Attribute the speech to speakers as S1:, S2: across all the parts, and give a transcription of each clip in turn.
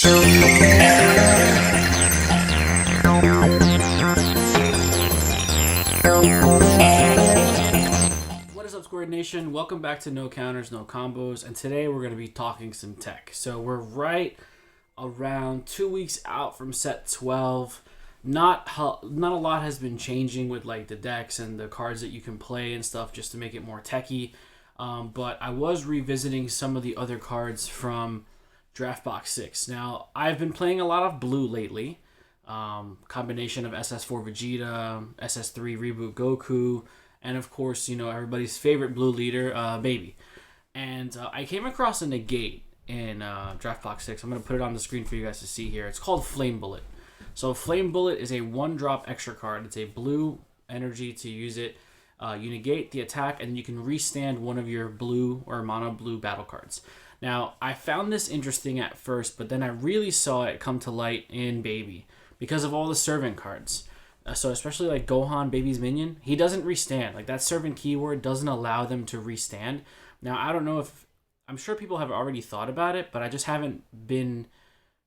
S1: What is up, Squared Nation? Welcome back to No Counters, No Combos, and today we're going to be talking some tech. So we're right around 2 weeks out from set 12. Not a lot has been changing with like the decks and the cards that you can play and stuff just to make it more techy. But I was revisiting some of the other cards from Draft Box 6. Now, I've been playing a lot of blue lately. Combination of SS4 Vegeta, SS3 Reboot Goku, and of course, you know, everybody's favorite blue leader, Baby. And I came across a negate in Draft Box 6. I'm going to put it on the screen for you guys to see here. It's called Flame Bullet. So Flame Bullet is a 1-drop extra card. It's a blue energy to use it. You negate the attack, and you can restand one of your blue or mono blue battle cards. Now, I found this interesting at first, but then I really saw it come to light in Baby because of all the servant cards. So especially like Gohan, Baby's minion, he doesn't restand. Like that servant keyword doesn't allow them to restand. Now, I don't know if, I'm sure people have already thought about it, but I just haven't been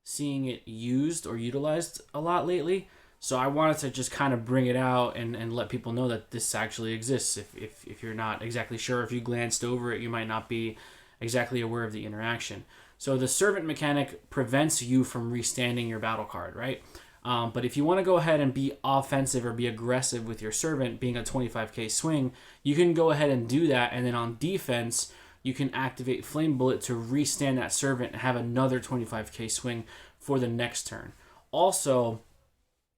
S1: seeing it used or utilized a lot lately. So I wanted to just kind of bring it out and let people know that this actually exists. If you're not exactly sure, if you glanced over it, you might not be exactly aware of the interaction. So the servant mechanic prevents you from restanding your battle card, right? But if you want to go ahead and be offensive or be aggressive with your servant, being a 25k swing, you can go ahead and do that. And then on defense, you can activate Flame Bullet to restand that servant and have another 25k swing for the next turn. Also,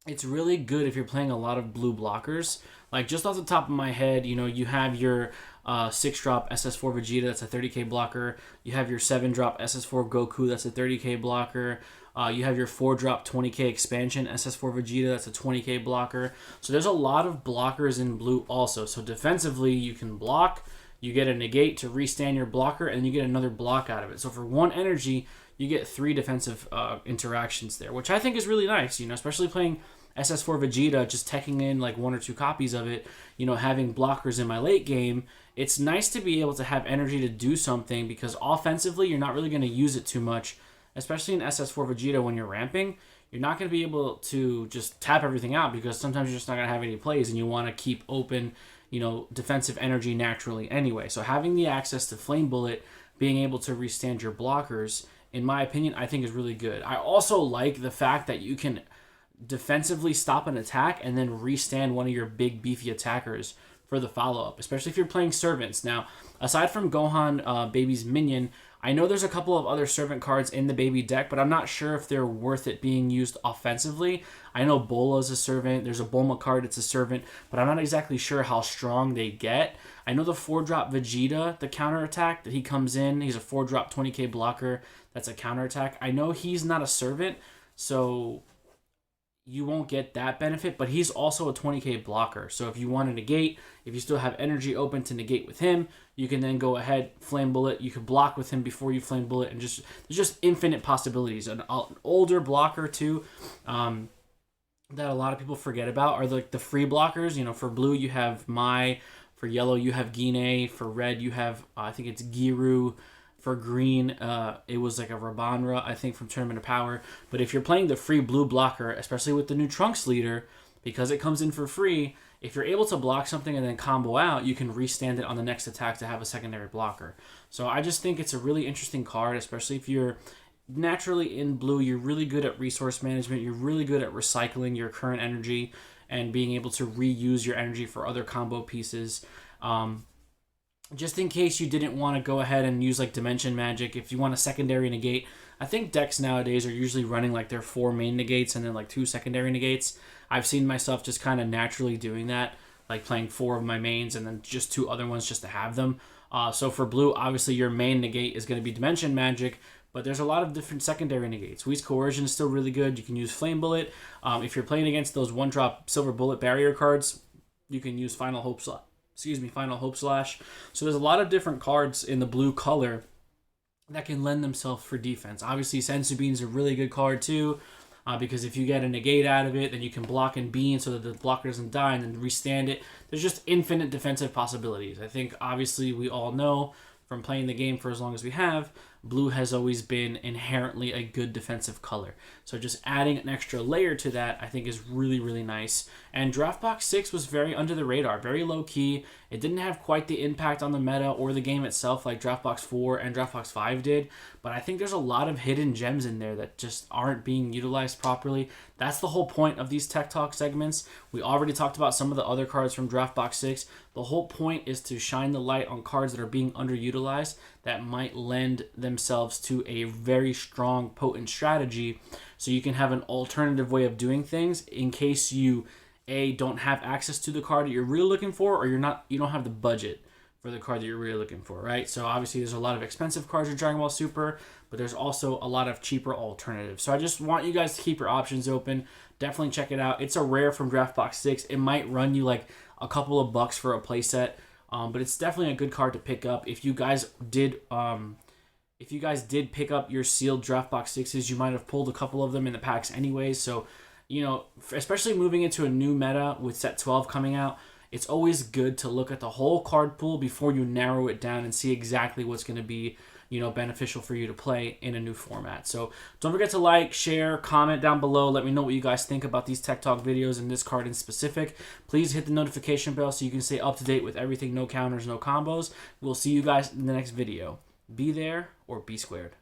S1: it's really good if you're playing a lot of blue blockers. Like just off the top of my head, you know, you have your 6-drop SS4 Vegeta, that's a 30k blocker. You have your 7-drop SS4 Goku, that's a 30k blocker. You have your 4-drop 20k expansion SS4 Vegeta, that's a 20k blocker. So there's a lot of blockers in blue also. So defensively, you can block, you get a negate to restand your blocker, and you get another block out of it. So for 1 energy, you get 3 defensive interactions there, which I think is really nice, you know, especially playing SS4 Vegeta, just teching in like 1 or 2 copies of it, you know, having blockers in my late game. It's nice to be able to have energy to do something because offensively, you're not really going to use it too much, especially in SS4 Vegeta when you're ramping. You're not going to be able to just tap everything out because sometimes you're just not going to have any plays and you want to keep open, you know, defensive energy naturally anyway. So having the access to Flame Bullet, being able to restand your blockers, in my opinion, I think is really good. I also like the fact that you can defensively stop an attack and then restand one of your big beefy attackers for the follow-up, especially if you're playing servants. Now, aside from Gohan, Baby's minion, I know there's a couple of other servant cards in the Baby deck, but I'm not sure if they're worth it being used offensively. I know Bola's a servant, there's a Bulma card, it's a servant, but I'm not exactly sure how strong they get. I know the 4-drop Vegeta, the counterattack that he comes in, he's a 4-drop 20k blocker, that's a counterattack. I know he's not a servant, so you won't get that benefit, but he's also a 20k blocker. So if you want to negate, if you still have energy open to negate with him, you can then go ahead, Flame Bullet. You could block with him before you Flame Bullet, and there's just infinite possibilities. An older blocker too, that a lot of people forget about are like the free blockers. You know, for blue you have Mai, for yellow you have Gine, for red you have I think it's Giru. For green, it was like a Rabanra, I think, from Tournament of Power. But if you're playing the free blue blocker, especially with the new Trunks leader, because it comes in for free, if you're able to block something and then combo out, you can restand it on the next attack to have a secondary blocker. So I just think it's a really interesting card, especially if you're naturally in blue, you're really good at resource management, you're really good at recycling your current energy and being able to reuse your energy for other combo pieces. Just in case you didn't want to go ahead and use like Dimension Magic, if you want a secondary negate, I think decks nowadays are usually running like their 4 main negates and then like 2 secondary negates. I've seen myself just kind of naturally doing that, like playing 4 of my mains and then just 2 other ones just to have them. So for blue, obviously your main negate is going to be Dimension Magic, but there's a lot of different secondary negates. Weeze Coercion is still really good. You can use Flame Bullet. If you're playing against those 1-drop Silver Bullet barrier cards, you can use Final Hope Slash. So there's a lot of different cards in the blue color that can lend themselves for defense. Obviously, Senzu Bean's a really good card too, because if you get a negate out of it, then you can block and bean so that the blocker doesn't die and then restand it. There's just infinite defensive possibilities. I think, obviously, we all know from playing the game for as long as we have, blue has always been inherently a good defensive color. So just adding an extra layer to that, I think, is really, really nice. And Draft Box 6 was very under the radar, very low key. It didn't have quite the impact on the meta or the game itself like Draft Box 4 and Draft Box 5 did, but I think there's a lot of hidden gems in there that just aren't being utilized properly. That's the whole point of these Tech Talk segments. We already talked about some of the other cards from Draft Box 6. The whole point is to shine the light on cards that are being underutilized that might lend themselves to a very strong, potent strategy, so you can have an alternative way of doing things in case you don't have access to the card that you're really looking for, or you don't have the budget for the card that you're really looking for, right? So obviously there's a lot of expensive cards in Dragon Ball Super, but there's also a lot of cheaper alternatives. So I just want you guys to keep your options open. Definitely check it out. It's a rare from Draft Box 6. It might run you like a couple of bucks for a playset, but it's definitely a good card to pick up. If you guys did pick up your sealed Draft Box 6s, you might have pulled a couple of them in the packs anyways. So, you know, especially moving into a new meta with set 12 coming out, it's always good to look at the whole card pool before you narrow it down and see exactly what's going to be, you know, beneficial for you to play in a new format. So don't forget to like, share, comment down below. Let me know what you guys think about these Tech Talk videos and this card in specific. Please hit the notification bell so you can stay up to date with everything No Counters, No Combos. We'll see you guys in the next video. Be there or be squared.